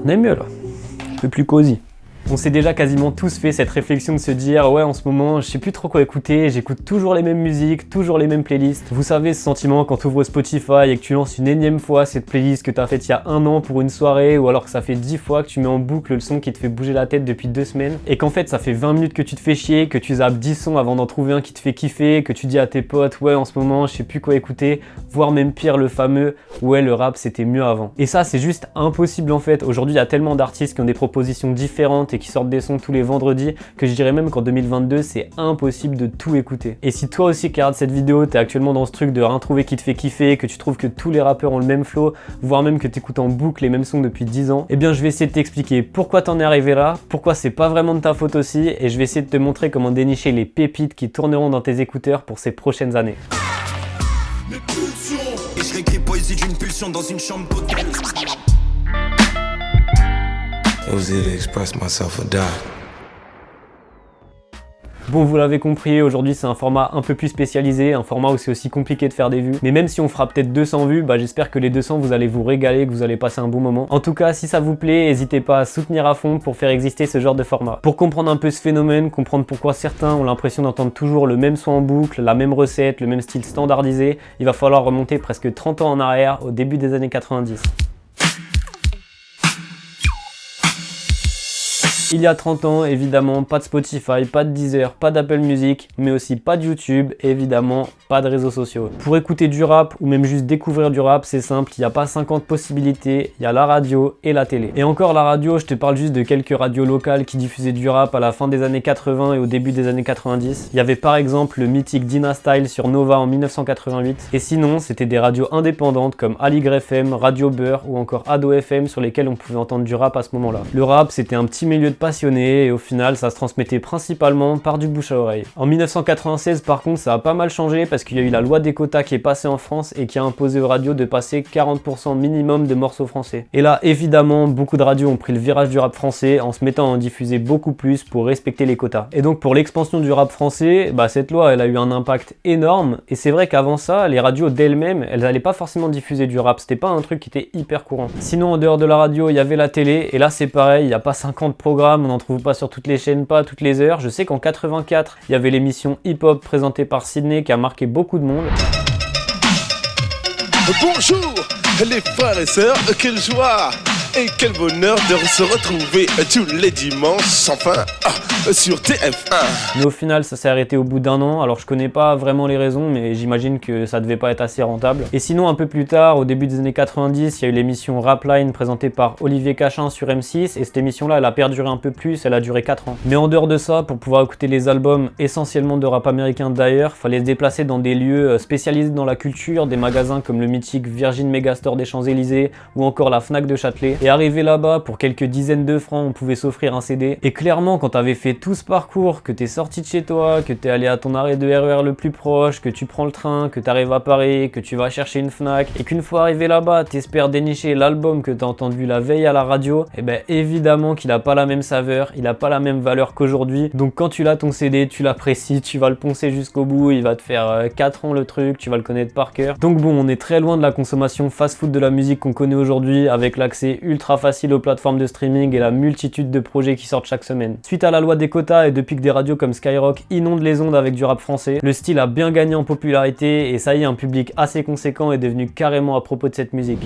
On est mieux là, un peu plus cosy. On s'est déjà quasiment tous fait cette réflexion de se dire ouais en ce moment je sais plus trop quoi écouter, j'écoute toujours les mêmes musiques, toujours les mêmes playlists. Vous savez ce sentiment quand tu ouvres Spotify et que tu lances une énième fois cette playlist que tu as faite il y a un an pour une soirée, ou alors que ça fait 10 fois que tu mets en boucle le son qui te fait bouger la tête depuis 2 semaines et qu'en fait ça fait 20 minutes que tu te fais chier, que tu zappes 10 sons avant d'en trouver un qui te fait kiffer, que tu dis à tes potes ouais en ce moment je sais plus quoi écouter, voire même pire le fameux ouais le rap c'était mieux avant. Et ça c'est juste impossible en fait. Aujourd'hui il y a tellement d'artistes qui ont des propositions différentes et qui sortent des sons tous les vendredis que je dirais même qu'en 2022 c'est impossible de tout écouter. Et si toi aussi qui regardes cette vidéo t'es actuellement dans ce truc de rien trouver qui te fait kiffer, que tu trouves que tous les rappeurs ont le même flow, voire même que t'écoutes en boucle les mêmes sons depuis 10 ans, eh bien je vais essayer de t'expliquer pourquoi t'en es arrivé là, pourquoi c'est pas vraiment de ta faute aussi, et je vais essayer de te montrer comment dénicher les pépites qui tourneront dans tes écouteurs pour ces prochaines années. Mes pulsions. Et je réécris poésie d'une pulsion dans une chambre d'hôtel. It was either express myself or die. Bon, vous l'avez compris, aujourd'hui c'est un format un peu plus spécialisé, un format où c'est aussi compliqué de faire des vues. Mais même si on fera peut-être 200 vues, j'espère que les 200 vous allez vous régaler, que vous allez passer un bon moment. En tout cas, si ça vous plaît, n'hésitez pas à soutenir à fond pour faire exister ce genre de format. Pour comprendre un peu ce phénomène, comprendre pourquoi certains ont l'impression d'entendre toujours le même son en boucle, la même recette, le même style standardisé, il va falloir remonter presque 30 ans en arrière, au début des années 90. Il y a 30 ans, évidemment, pas de Spotify, pas de Deezer, pas d'Apple Music, mais aussi pas de YouTube, et évidemment, pas de réseaux sociaux. Pour écouter du rap, ou même juste découvrir du rap, c'est simple, il n'y a pas 50 possibilités, il y a la radio et la télé. Et encore la radio, je te parle juste de quelques radios locales qui diffusaient du rap à la fin des années 80 et au début des années 90. Il y avait par exemple le mythique Dina Style sur Nova en 1988, et sinon, c'était des radios indépendantes comme Aligre FM, Radio Beurre ou encore Ado FM sur lesquelles on pouvait entendre du rap à ce moment-là. Le rap, c'était un petit milieu de passionné et au final ça se transmettait principalement par du bouche à oreille. En 1996 par contre ça a pas mal changé parce qu'il y a eu la loi des quotas qui est passée en France et qui a imposé aux radios de passer 40% minimum de morceaux français. Et là évidemment beaucoup de radios ont pris le virage du rap français en se mettant à en diffuser beaucoup plus pour respecter les quotas. Et donc pour l'expansion du rap français, cette loi elle a eu un impact énorme et c'est vrai qu'avant ça les radios d'elles-mêmes elles allaient pas forcément diffuser du rap, c'était pas un truc qui était hyper courant. Sinon en dehors de la radio il y avait la télé et là c'est pareil, il n'y a pas 50 programmes, on n'en trouve pas sur toutes les chaînes, pas toutes les heures. Je sais qu'en 84, il y avait l'émission Hip Hop présentée par Sydney qui a marqué beaucoup de monde. Bonjour les frères et sœurs, quelle joie et quel bonheur de se retrouver tous les dimanches, enfin, sur TF1. Mais au final, ça s'est arrêté au bout d'un an. Alors je connais pas vraiment les raisons, mais j'imagine que ça devait pas être assez rentable. Et sinon, un peu plus tard, au début des années 90, il y a eu l'émission Rapline présentée par Olivier Cachin sur M6. Et cette émission-là, elle a perduré un peu plus, elle a duré 4 ans. Mais en dehors de ça, pour pouvoir écouter les albums essentiellement de rap américain d'ailleurs, fallait se déplacer dans des lieux spécialisés dans la culture, des magasins comme le mythique Virgin Megastore des Champs-Élysées ou encore la Fnac de Châtelet. Et arrivé là-bas, pour quelques dizaines de francs, on pouvait s'offrir un CD. Et clairement, quand t'avais fait tout ce parcours, que t'es sorti de chez toi, que t'es allé à ton arrêt de RER le plus proche, que tu prends le train, que t'arrives à Paris, que tu vas chercher une Fnac, et qu'une fois arrivé là-bas, t'espères dénicher l'album que t'as entendu la veille à la radio, et évidemment qu'il a pas la même saveur, il a pas la même valeur qu'aujourd'hui. Donc quand tu l'as ton CD, tu l'apprécies, tu vas le poncer jusqu'au bout, il va te faire 4 ans le truc, tu vas le connaître par cœur. Donc bon, on est très loin de la consommation fast-food de la musique qu'on connaît aujourd'hui, avec l'accès ultra facile aux plateformes de streaming et la multitude de projets qui sortent chaque semaine. Suite à la loi des quotas et depuis que des radios comme Skyrock inondent les ondes avec du rap français, le style a bien gagné en popularité et ça y est, un public assez conséquent est devenu carrément à propos de cette musique.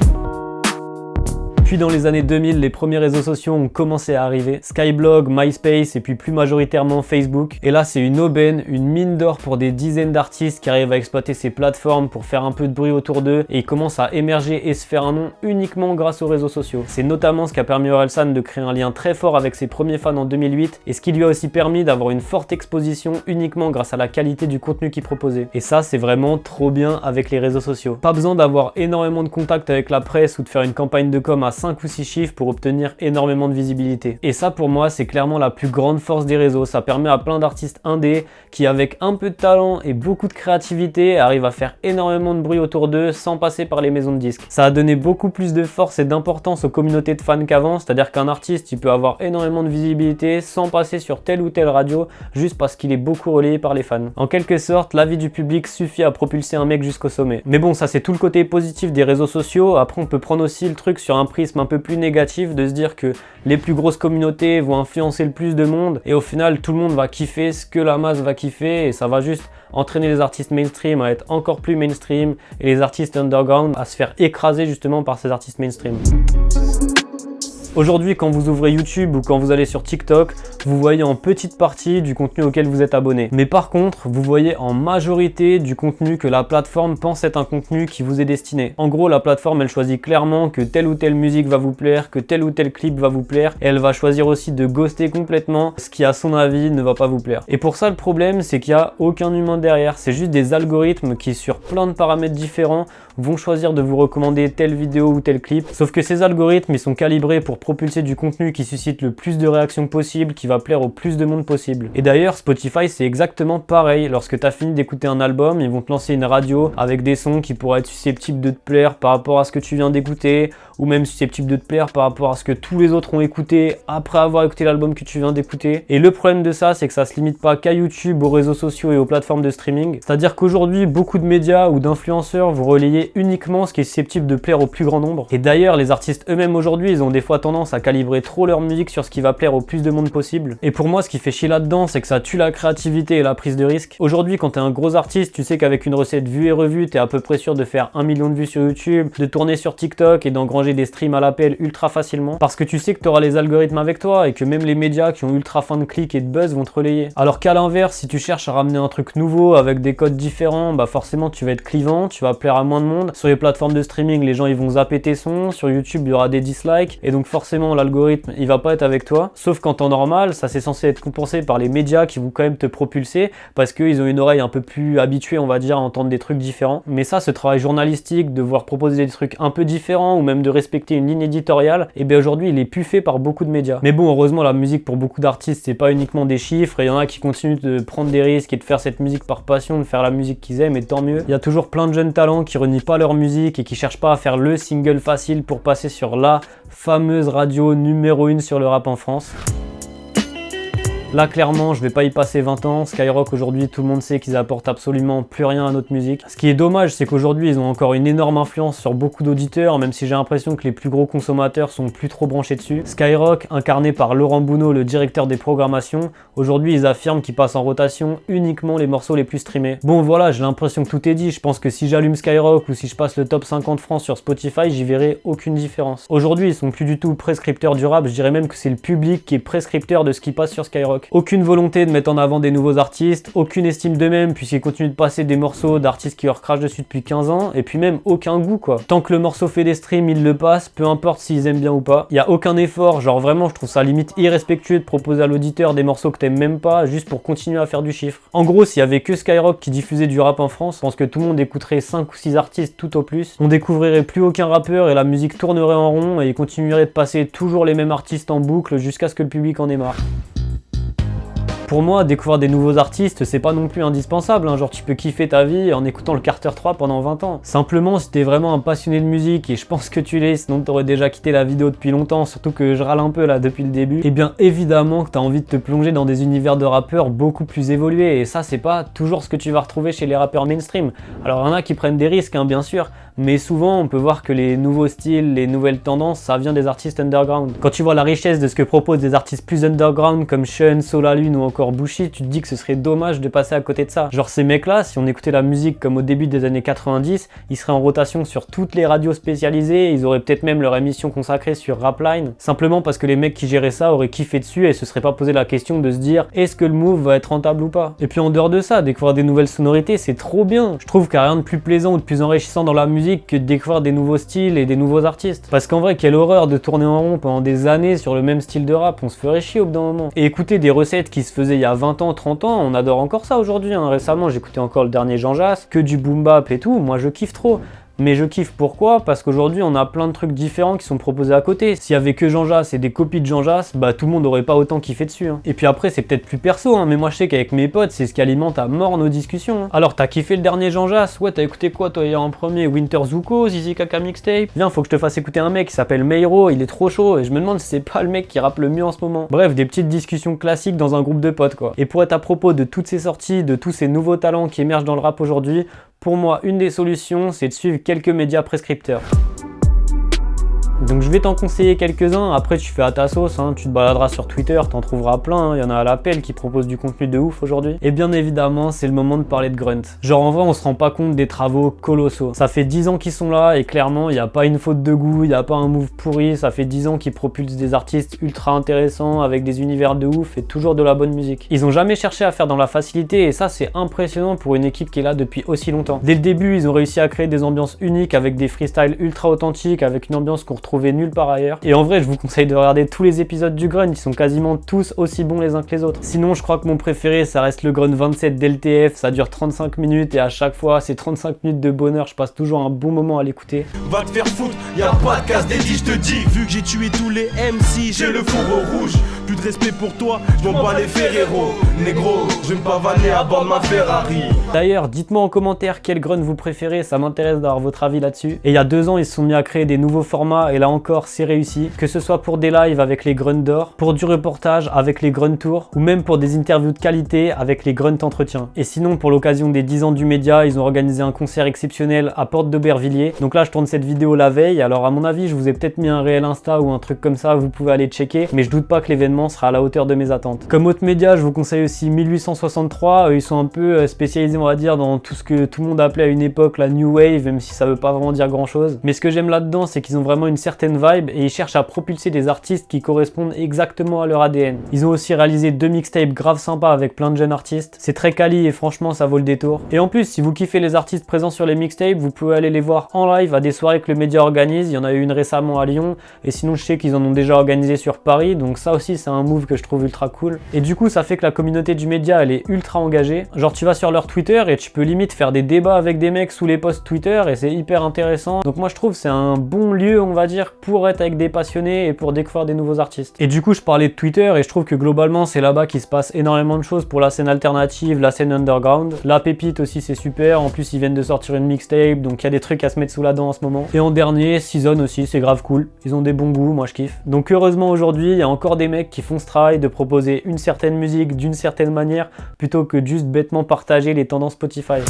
Puis dans les années 2000, les premiers réseaux sociaux ont commencé à arriver. Skyblog, MySpace et puis plus majoritairement Facebook. Et là c'est une aubaine, une mine d'or pour des dizaines d'artistes qui arrivent à exploiter ces plateformes pour faire un peu de bruit autour d'eux et ils commencent à émerger et se faire un nom uniquement grâce aux réseaux sociaux. C'est notamment ce qui a permis à Orelsan de créer un lien très fort avec ses premiers fans en 2008 et ce qui lui a aussi permis d'avoir une forte exposition uniquement grâce à la qualité du contenu qu'il proposait. Et ça c'est vraiment trop bien avec les réseaux sociaux. Pas besoin d'avoir énormément de contacts avec la presse ou de faire une campagne de com à 5 ou 6 chiffres pour obtenir énormément de visibilité. Et ça pour moi c'est clairement la plus grande force des réseaux, ça permet à plein d'artistes indés qui avec un peu de talent et beaucoup de créativité arrivent à faire énormément de bruit autour d'eux sans passer par les maisons de disques. Ça a donné beaucoup plus de force et d'importance aux communautés de fans qu'avant, c'est-à-dire qu'un artiste il peut avoir énormément de visibilité sans passer sur telle ou telle radio juste parce qu'il est beaucoup relayé par les fans. En quelque sorte, l'avis du public suffit à propulser un mec jusqu'au sommet. Mais bon, ça c'est tout le côté positif des réseaux sociaux. Après on peut prendre aussi le truc sur un prisme prisme un peu plus négatif de se dire que les plus grosses communautés vont influencer le plus de monde et au final tout le monde va kiffer ce que la masse va kiffer et ça va juste entraîner les artistes mainstream à être encore plus mainstream et les artistes underground à se faire écraser justement par ces artistes mainstream. Aujourd'hui, quand vous ouvrez YouTube ou quand vous allez sur TikTok, vous voyez en petite partie du contenu auquel vous êtes abonné. Mais par contre, vous voyez en majorité du contenu que la plateforme pense être un contenu qui vous est destiné. En gros, la plateforme, elle choisit clairement que telle ou telle musique va vous plaire, que tel ou tel clip va vous plaire, et elle va choisir aussi de ghoster complètement ce qui, à son avis, ne va pas vous plaire. Et pour ça, le problème, c'est qu'il n'y a aucun humain derrière. C'est juste des algorithmes qui, sur plein de paramètres différents, vont choisir de vous recommander telle vidéo ou tel clip. Sauf que ces algorithmes, ils sont calibrés pour propulser du contenu qui suscite le plus de réactions possible, qui va plaire au plus de monde possible. Et d'ailleurs, Spotify, c'est exactement pareil. Lorsque tu as fini d'écouter un album, ils vont te lancer une radio avec des sons qui pourraient être susceptibles de te plaire par rapport à ce que tu viens d'écouter, ou même susceptibles de te plaire par rapport à ce que tous les autres ont écouté après avoir écouté l'album que tu viens d'écouter. Et le problème de ça, c'est que ça se limite pas qu'à YouTube, aux réseaux sociaux et aux plateformes de streaming. C'est-à-dire qu'aujourd'hui, beaucoup de médias ou d'influenceurs vont relayer uniquement ce qui est susceptible de plaire au plus grand nombre. Et d'ailleurs, les artistes eux-mêmes aujourd'hui, ils ont des fois tendance à calibrer trop leur musique sur ce qui va plaire au plus de monde possible. Et pour moi, ce qui fait chier là-dedans, c'est que ça tue la créativité et la prise de risque. Aujourd'hui, quand t'es un gros artiste, tu sais qu'avec une recette vue et revue, t'es à peu près sûr de faire 1 million de vues sur YouTube, de tourner sur TikTok et d'engranger des streams à l'appel ultra facilement. Parce que tu sais que t'auras les algorithmes avec toi et que même les médias qui ont ultra faim de clics et de buzz vont te relayer. Alors qu'à l'inverse, si tu cherches à ramener un truc nouveau avec des codes différents, bah forcément tu vas être clivant, tu vas plaire à moins de monde. Sur les plateformes de streaming, les gens ils vont zapper tes sons, sur YouTube il y aura des dislikes et donc forcément l'algorithme il va pas être avec toi. Sauf qu'en temps normal, ça c'est censé être compensé par les médias qui vont quand même te propulser parce qu'ils ont une oreille un peu plus habituée, on va dire, à entendre des trucs différents. Mais ça, ce travail journalistique, de devoir proposer des trucs un peu différents ou même de respecter une ligne éditoriale, et bien aujourd'hui il est plus fait par beaucoup de médias. Mais bon, heureusement la musique pour beaucoup d'artistes c'est pas uniquement des chiffres et il y en a qui continuent de prendre des risques et de faire cette musique par passion, de faire la musique qu'ils aiment et tant mieux. Il y a toujours plein de jeunes talents qui renient pas leur musique et qui cherchent pas à faire le single facile pour passer sur la fameuse radio numéro 1 sur le rap en France. Là, clairement, je vais pas y passer 20 ans. Skyrock, aujourd'hui, tout le monde sait qu'ils apportent absolument plus rien à notre musique. Ce qui est dommage, c'est qu'aujourd'hui, ils ont encore une énorme influence sur beaucoup d'auditeurs, même si j'ai l'impression que les plus gros consommateurs sont plus trop branchés dessus. Skyrock, incarné par Laurent Bounot, le directeur des programmations, aujourd'hui, ils affirment qu'ils passent en rotation uniquement les morceaux les plus streamés. Bon, voilà, j'ai l'impression que tout est dit. Je pense que si j'allume Skyrock ou si je passe le top 50 francs sur Spotify, j'y verrai aucune différence. Aujourd'hui, ils sont plus du tout prescripteurs du rap. Je dirais même que c'est le public qui est prescripteur de ce qui passe sur Skyrock. Aucune volonté de mettre en avant des nouveaux artistes, aucune estime d'eux-mêmes puisqu'ils continuent de passer des morceaux d'artistes qui leur crachent dessus depuis 15 ans, et puis même aucun goût quoi. Tant que le morceau fait des streams, ils le passent, peu importe s'ils aiment bien ou pas. Il n'y a aucun effort, genre vraiment je trouve ça limite irrespectueux de proposer à l'auditeur des morceaux que t'aimes même pas juste pour continuer à faire du chiffre. En gros, s'il y avait que Skyrock qui diffusait du rap en France, je pense que tout le monde écouterait 5 ou 6 artistes tout au plus. On découvrirait plus aucun rappeur et la musique tournerait en rond et il continuerait de passer toujours les mêmes artistes en boucle jusqu'à ce que le public en ait marre. Pour moi, découvrir des nouveaux artistes, c'est pas non plus indispensable, hein. Genre tu peux kiffer ta vie en écoutant le Carter 3 pendant 20 ans. Simplement, si t'es vraiment un passionné de musique, et je pense que tu l'es, sinon t'aurais déjà quitté la vidéo depuis longtemps, surtout que je râle un peu là depuis le début, et bien évidemment que t'as envie de te plonger dans des univers de rappeurs beaucoup plus évolués, et ça c'est pas toujours ce que tu vas retrouver chez les rappeurs mainstream. Alors il y en a qui prennent des risques, hein, bien sûr, mais souvent on peut voir que les nouveaux styles, les nouvelles tendances, ça vient des artistes underground. Quand tu vois la richesse de ce que proposent des artistes plus underground comme Sean, Solalune ou encore Bushi, tu te dis que ce serait dommage de passer à côté de ça. Genre ces mecs-là, si on écoutait la musique comme au début des années 90, ils seraient en rotation sur toutes les radios spécialisées, ils auraient peut-être même leur émission consacrée sur Rapline, simplement parce que les mecs qui géraient ça auraient kiffé dessus et se seraient pas posé la question de se dire est-ce que le move va être rentable ou pas. Et puis en dehors de ça, découvrir des nouvelles sonorités, c'est trop bien. Je trouve qu'il n'y a rien de plus plaisant ou de plus enrichissant dans la musique que de découvrir des nouveaux styles et des nouveaux artistes. Parce qu'en vrai, quelle horreur de tourner en rond pendant des années sur le même style de rap, on se ferait chier au bout d'un moment. Et écouter des recettes qui se faisaient il y a 20 ans, 30 ans, on adore encore ça aujourd'hui, hein. Récemment, j'écoutais encore le dernier Jean Jass, que du boom bap et tout, moi je kiffe trop. Mais je kiffe pourquoi? Parce qu'aujourd'hui on a plein de trucs différents qui sont proposés à côté. S'il y avait que Jean Jass et des copies de Jean Jass, bah tout le monde aurait pas autant kiffé dessus, hein. Et puis après c'est peut-être plus perso, hein, mais moi je sais qu'avec mes potes c'est ce qui alimente à mort nos discussions, hein. Alors t'as kiffé le dernier Jean Jass? Ouais, t'as écouté quoi toi hier en premier? Winter Zuko, Zizi Kaka Mixtape? Viens, faut que je te fasse écouter un mec qui s'appelle Meiro, il est trop chaud et je me demande si c'est pas le mec qui rappe le mieux en ce moment. Bref, des petites discussions classiques dans un groupe de potes quoi. Et pour être à propos de toutes ces sorties, de tous ces nouveaux talents qui émergent dans le rap aujourd'hui, pour moi, une des solutions, c'est de suivre quelques médias prescripteurs. Donc je vais t'en conseiller quelques-uns, après tu fais à ta sauce, hein. Tu te baladeras sur Twitter, t'en trouveras plein, il y en a à l'appel qui proposent du contenu de ouf aujourd'hui. Et bien évidemment, c'est le moment de parler de Grunt. Genre en vrai, on se rend pas compte des travaux colossaux. Ça fait 10 ans qu'ils sont là et clairement, il n'y a pas une faute de goût, il n'y a pas un move pourri, ça fait 10 ans qu'ils propulsent des artistes ultra intéressants avec des univers de ouf et toujours de la bonne musique. Ils ont jamais cherché à faire dans la facilité et ça c'est impressionnant pour une équipe qui est là depuis aussi longtemps. Dès le début, ils ont réussi à créer des ambiances uniques avec des freestyles ultra authentiques, avec une ambiance qu'on retrouvait nulle part ailleurs. Et en vrai, je vous conseille de regarder tous les épisodes du Grunt, ils sont quasiment tous aussi bons les uns que les autres. Sinon, je crois que mon préféré, ça reste le Grunt 27 d'LTF, ça dure 35 minutes et à chaque fois, c'est 35 minutes de bonheur, je passe toujours un bon moment à l'écouter. Va te faire foutre, y'a pas de casse dédié, je te dis. Vu que j'ai tué tous les MC, j'ai le fourreau rouge. Plus de respect pour toi, je m'en bats les Ferrero. Négro, je vais me pavaner à bord de ma Ferrari. D'ailleurs, dites-moi en commentaire quel Grunt vous préférez, ça m'intéresse d'avoir votre avis là-dessus. Et il y a 2 ans, ils se sont mis à créer des nouveaux formats et là encore, c'est réussi. Que ce soit pour des lives avec les Grunt d'or, pour du reportage avec les Grunt Tours, ou même pour des interviews de qualité avec les Grunt Entretiens. Et sinon, pour l'occasion des 10 ans du média, ils ont organisé un concert exceptionnel à Porte d'Aubervilliers. Donc là, je tourne cette vidéo la veille, alors à mon avis, je vous ai peut-être mis un réel Insta ou un truc comme ça, vous pouvez aller checker, mais je doute pas que l'événement sera à la hauteur de mes attentes. Comme autre média, je vous conseille aussi 1863, ils sont un peu spécialisés, on va dire, dans tout ce que tout le monde appelait à une époque la New Wave, même si ça veut pas vraiment dire grand chose. Mais ce que j'aime là-dedans, c'est qu'ils ont vraiment une certaine vibe et ils cherchent à propulser des artistes qui correspondent exactement à leur ADN. Ils ont aussi réalisé 2 mixtapes grave sympas avec plein de jeunes artistes. C'est très quali et franchement, ça vaut le détour. Et en plus, si vous kiffez les artistes présents sur les mixtapes, vous pouvez aller les voir en live à des soirées que le média organise. Il y en a eu une récemment à Lyon et sinon, je sais qu'ils en ont déjà organisé sur Paris. Donc ça aussi, c'est un move que je trouve ultra cool. Et du coup, ça fait que la communauté du média, elle est ultra engagée. Genre, tu vas sur leur Twitter et tu peux limite faire des débats avec des mecs sous les posts Twitter et c'est hyper intéressant. Donc moi, je trouve que c'est un bon lieu, on va dire, pour être avec des passionnés et pour découvrir des nouveaux artistes. Et du coup, je parlais de Twitter et je trouve que globalement, c'est là-bas qu'il se passe énormément de choses pour la scène alternative, la scène underground. La pépite aussi, c'est super. En plus, ils viennent de sortir une mixtape, donc il y a des trucs à se mettre sous la dent en ce moment. Et en dernier, Season aussi, c'est grave cool. Ils ont des bons goûts, moi je kiffe. Donc heureusement, aujourd'hui, il y a encore des mecs qui font ce travail de proposer une certaine musique d'une certaine manière plutôt que juste bêtement partager les tendances Spotify.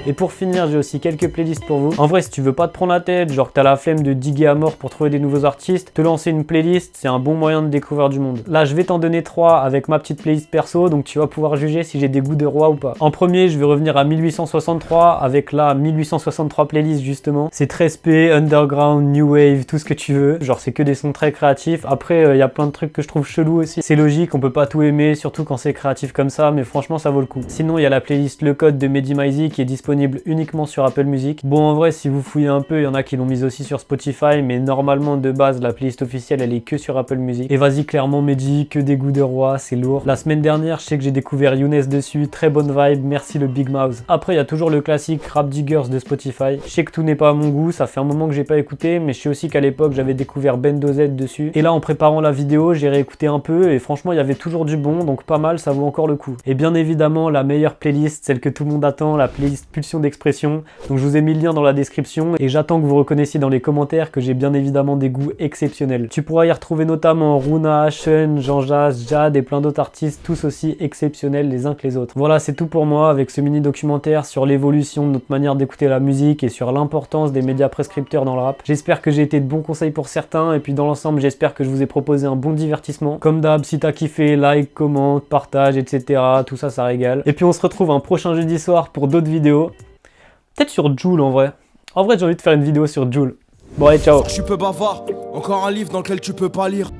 Et pour finir, j'ai aussi quelques playlists pour vous. En vrai, si tu veux pas te prendre la tête, genre que t'as la flemme de diguer à mort pour trouver des nouveaux artistes, te lancer une playlist, c'est un bon moyen de découvrir du monde. Là, je vais t'en donner 3 avec ma petite playlist perso, donc tu vas pouvoir juger si j'ai des goûts de roi ou pas. En premier, je vais revenir à 1863 avec la 1863 playlist justement. C'est très spé, underground, new wave, tout ce que tu veux. Genre, c'est que des sons très créatifs. Après, il y a plein de trucs que je trouve chelous aussi. C'est logique, on peut pas tout aimer, surtout quand c'est créatif comme ça, mais franchement, ça vaut le coup. Sinon, il y a la playlist Le Code de Mehdi Maizi qui est disponible uniquement sur Apple Music. Bon, en vrai, si vous fouillez un peu, il y en a qui l'ont mise aussi sur Spotify, mais normalement, de base, la playlist officielle, elle est que sur Apple Music. Et vas-y, clairement, Mehdi, que des goûts de roi, c'est lourd. La semaine dernière, je sais que j'ai découvert Younes dessus, très bonne vibe, merci le Big Mouth. Après, il y a toujours le classique Rap Diggers de Spotify. Je sais que tout n'est pas à mon goût, ça fait un moment que j'ai pas écouté, mais je sais aussi qu'à l'époque, j'avais découvert Bendo Z dessus. Et là, en préparant la vidéo, j'ai réécouté un peu, et franchement, il y avait toujours du bon, donc pas mal, ça vaut encore le coup. Et bien évidemment, la meilleure playlist, celle que tout le monde attend, la playlist Pulsion d'expression. Donc je vous ai mis le lien dans la description et j'attends que vous reconnaissiez dans les commentaires que j'ai bien évidemment des goûts exceptionnels. Tu pourras y retrouver notamment Runa, Sean, Jean-Jas, Jad et plein d'autres artistes, tous aussi exceptionnels les uns que les autres. Voilà, c'est tout pour moi avec ce mini documentaire sur l'évolution de notre manière d'écouter la musique et sur l'importance des médias prescripteurs dans le rap. J'espère que j'ai été de bons conseils pour certains et puis dans l'ensemble j'espère que je vous ai proposé un bon divertissement. Comme d'hab, si t'as kiffé, like, commente, partage, etc. Tout ça, ça régale. Et puis on se retrouve un prochain jeudi soir pour d'autres vidéos. Peut-être sur Jul en vrai. En vrai, j'ai envie de faire une vidéo sur Jul. Bon allez, ciao. Je suis peu bavard, encore un livre dans lequel tu peux pas lire.